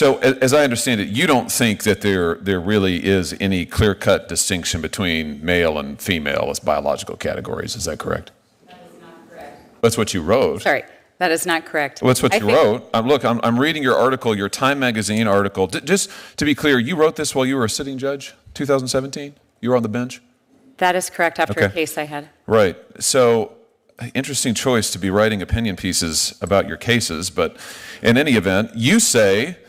So as I understand it, you don't think that there really is any clear-cut distinction between male and female as biological categories. Is that correct? That is not correct. That's what you wrote. Sorry, that is not correct. Well, that's what you wrote. Look, I'm reading your article, your Time Magazine article. Just to be clear, you wrote this while you were a sitting judge, 2017? You were on the bench? That is correct, after a case I had. Right. So, interesting choice to be writing opinion pieces about your cases, but in any event, you say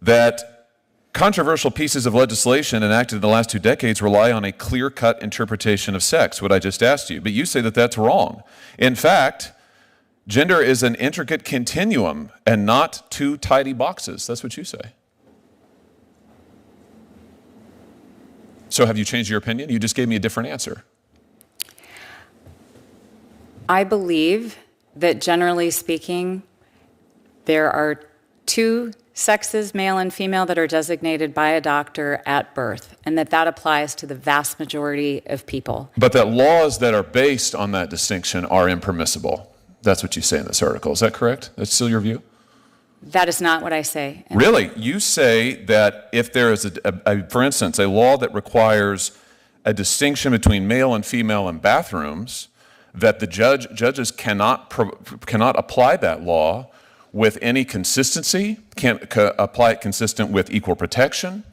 that controversial pieces of legislation enacted in the last 2 decades rely on a clear-cut interpretation of sex, what I just asked you. But you say that that's wrong. In fact, gender is an intricate continuum and not 2 tidy boxes. That's what you say. So have you changed your opinion? You just gave me a different answer. I believe that generally speaking, there are 2 sexes, male and female, that are designated by a doctor at birth, and that applies to the vast majority of people. But that laws that are based on that distinction are impermissible. That's what you say in this article. Is that correct? That's still your view? That is not what I say. Really? You say that if there is, for instance, a law that requires a distinction between male and female in bathrooms, that the judges cannot apply that law with any consistency, can't apply it consistent with equal protection.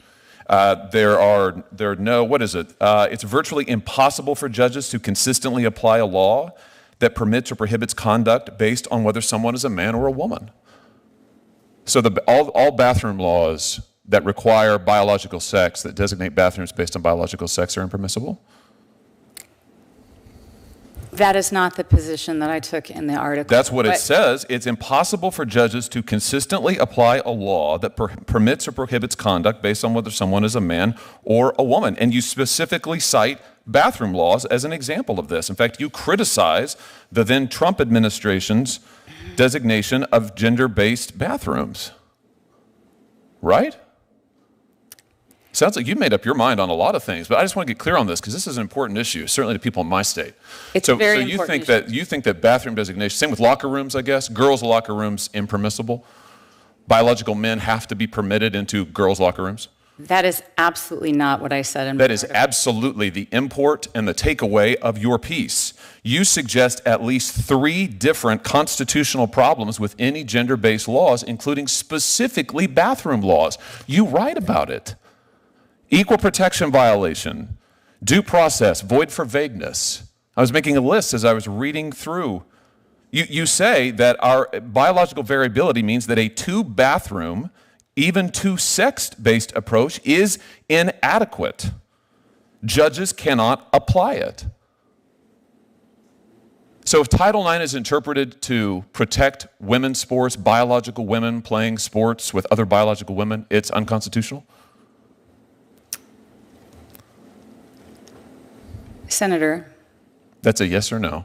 There are no, what is it? It's virtually impossible for judges to consistently apply a law that permits or prohibits conduct based on whether someone is a man or a woman. So all bathroom laws that require biological sex, that designate bathrooms based on biological sex, are impermissible? That is not the position that I took in the article. That's what it says. It's impossible for judges to consistently apply a law that permits or prohibits conduct based on whether someone is a man or a woman. And you specifically cite bathroom laws as an example of this. In fact, you criticize the then Trump administration's designation of gender-based bathrooms. Right? Sounds like you've made up your mind on a lot of things, but I just want to get clear on this because this is an important issue, certainly to people in my state. It's a very important issue. You think that bathroom designation, same with locker rooms, I guess, girls' locker rooms impermissible? Biological men have to be permitted into girls' locker rooms? That is absolutely not what I said in my That is absolutely the import and the takeaway of your piece. You suggest at least 3 different constitutional problems with any gender-based laws, including specifically bathroom laws. You write about it. Equal protection violation, due process, void for vagueness. I was making a list as I was reading through. You say that our biological variability means that a 2-bathroom, even 2-sex-based approach is inadequate. Judges cannot apply it. So if Title IX is interpreted to protect women's sports, biological women playing sports with other biological women, it's unconstitutional? Senator. That's a yes or no?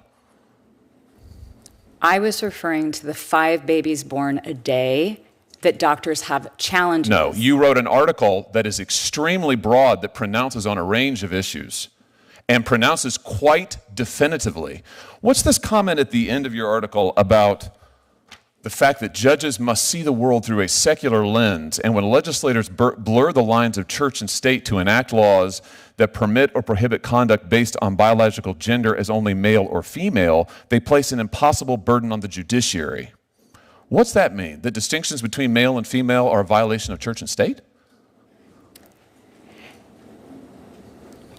I was referring to the 5 babies born a day that doctors have challenges. No, you wrote an article that is extremely broad that pronounces on a range of issues and pronounces quite definitively. What's this comment at the end of your article about the fact that judges must see the world through a secular lens, and when legislators blur the lines of church and state to enact laws that permit or prohibit conduct based on biological gender as only male or female, they place an impossible burden on the judiciary? What's that mean? That distinctions between male and female are a violation of church and state?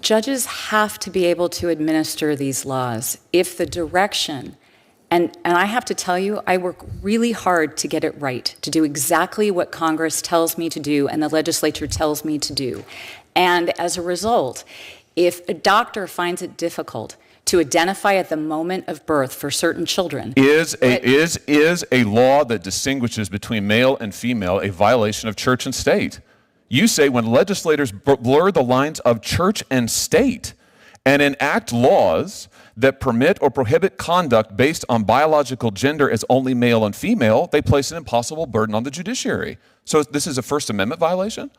Judges have to be able to administer these laws if the direction, and I have to tell you, I work really hard to get it right, to do exactly what Congress tells me to do and the legislature tells me to do. And as a result, if a doctor finds it difficult to identify at the moment of birth for certain children. Is a law that distinguishes between male and female a violation of church and state? You say when legislators blur the lines of church and state and enact laws that permit or prohibit conduct based on biological gender as only male and female, they place an impossible burden on the judiciary. So this is a First Amendment violation?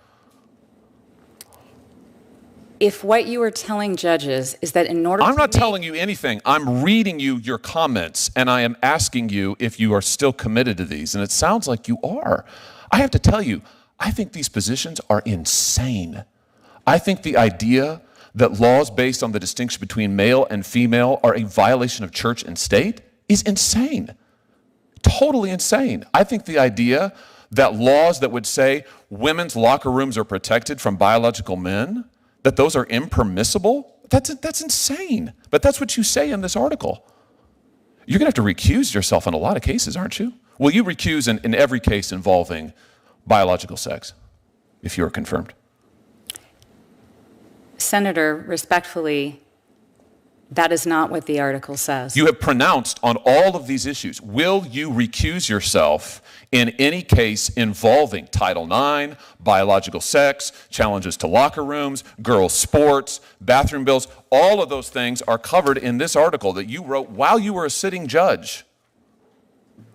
If what you are telling judges is that in order to I'm not telling you anything. I'm reading you your comments, and I am asking you if you are still committed to these, and it sounds like you are. I have to tell you, I think these positions are insane. I think the idea that laws based on the distinction between male and female are a violation of church and state is insane. Totally insane. I think the idea that laws that would say women's locker rooms are protected from biological men, that those are impermissible, that's insane. But that's what you say in this article. You're going to have to recuse yourself in a lot of cases, aren't you? Will you recuse in every case involving biological sex if you're confirmed? Senator, respectfully, that is not what the article says. You have pronounced on all of these issues. Will you recuse yourself in any case involving Title IX, biological sex, challenges to locker rooms, girls' sports, bathroom bills? All of those things are covered in this article that you wrote while you were a sitting judge.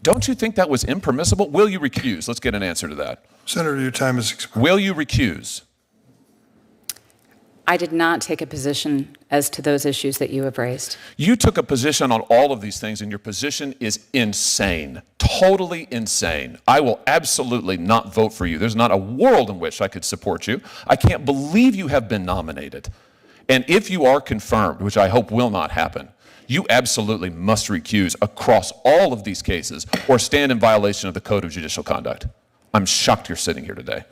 Don't you think that was impermissible? Will you recuse? Let's get an answer to that. Senator, your time has expired. Will you recuse? I did not take a position as to those issues that you have raised. You took a position on all of these things, and your position is insane, totally insane. I will absolutely not vote for you. There's not a world in which I could support you. I can't believe you have been nominated. And if you are confirmed, which I hope will not happen, you absolutely must recuse across all of these cases or stand in violation of the Code of Judicial Conduct. I'm shocked you're sitting here today.